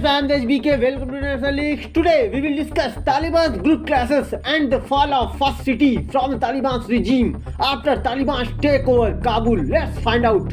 viewers, I am HBK. Welcome to National League. Today we will discuss Taliban's group clashes and the fall of first city from the Taliban's regime after Taliban's takeover Kabul. Let's find out.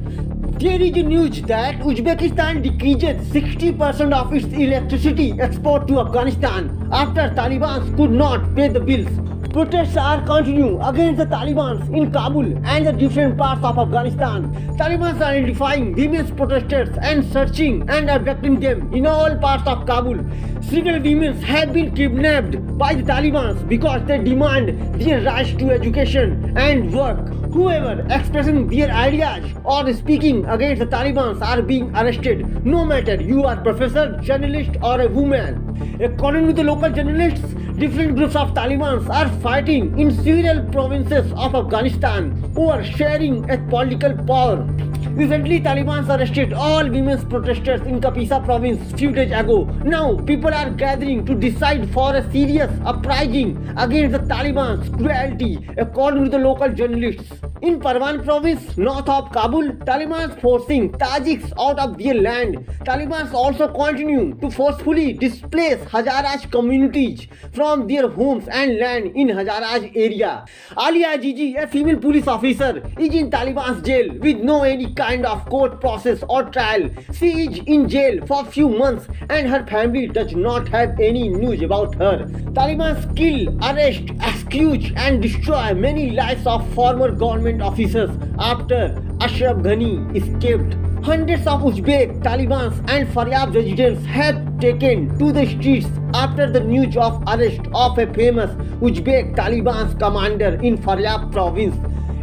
There is news that Uzbekistan decreases 60% of its electricity export to Afghanistan after Taliban could not pay the bills. Protests are continuing against the Taliban in Kabul and the different parts of Afghanistan. Taliban are identifying women's protesters and searching and abducting them in all parts of Kabul. Several women have been kidnapped by the Taliban because they demand their rights to education and work. Whoever expressing their ideas or speaking against the Taliban are being arrested, no matter you are professor, journalist or a woman. According to the local journalists, different groups of Taliban are fighting in several provinces of Afghanistan over sharing a political power. Recently, Taliban arrested all women's protesters in Kapisa province few days ago. Now, people are gathering to decide for a serious uprising against the Taliban's cruelty, according to the local journalists. In Parwan province, north of Kabul, Taliban forcing Tajiks out of their land. Taliban also continue to forcefully displace Hazaraj communities from their homes and land in Hazaraj area. Alia Gigi, a female police officer, is in Taliban's jail with no any kind of court process or trial. She is in jail for few months and her family does not have any news about her. Taliban kill, arrest, accuse and destroy many lives of former government officers after Ashraf Ghani escaped. Hundreds of Uzbek, Taliban and Faryab residents have taken to the streets after the news of arrest of a famous Uzbek Taliban commander in Faryab province.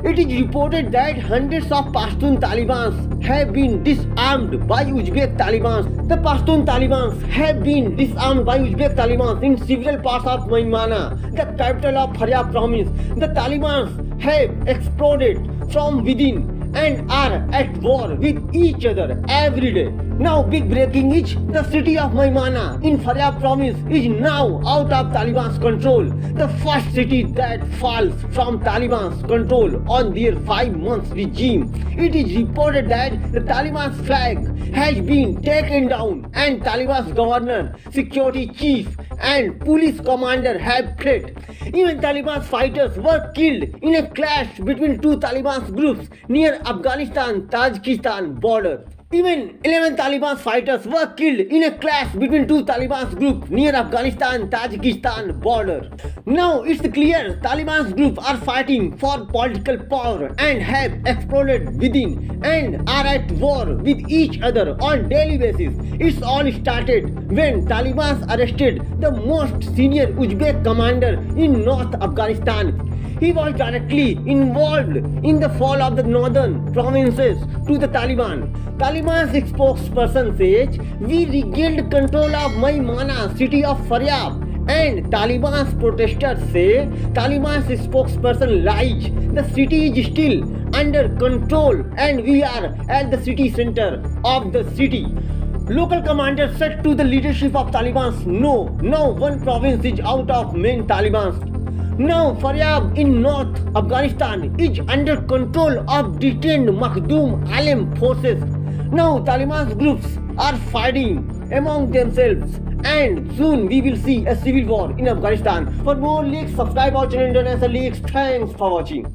It is reported that hundreds of Pashtun Taliban have been disarmed by Uzbek Taliban. The Pashtun Taliban have been disarmed by Uzbek Taliban in several parts of Maimana, the capital of Faryab province. The Taliban have exploded from within and are at war with each other every day. Now big breaking is the city of Maimana in Faryab province is now out of Taliban's control. The first city that falls from Taliban's control on their 5 months regime. It is reported that the Taliban's flag has been taken down and Taliban's governor, security chief and police commander have fled. Even Taliban fighters were killed in a clash between two Taliban groups near Afghanistan-Tajikistan border. Even 11 Taliban fighters were killed in a clash between two Taliban groups near Afghanistan-Tajikistan border. Now it's clear Taliban groups are fighting for political power and have exploded within and are at war with each other on daily basis. It's all started when Taliban arrested the most senior Uzbek commander in North Afghanistan. He was directly involved in the fall of the northern provinces to the Taliban. Taliban's spokesperson says, "We regained control of Maimana, city of Faryab." And Taliban's protesters say Taliban's spokesperson lies. The city is still under control and we are at the city center of the city. Local commanders said to the leadership of Taliban, "No, now one province is out of main Taliban. Now Faryab in North Afghanistan is under control of detained Makhdoom Alam forces. Now Taliban groups are fighting among themselves and soon we will see a civil war in Afghanistan." For more leaks, subscribe our channel International Leaks. Thanks for watching.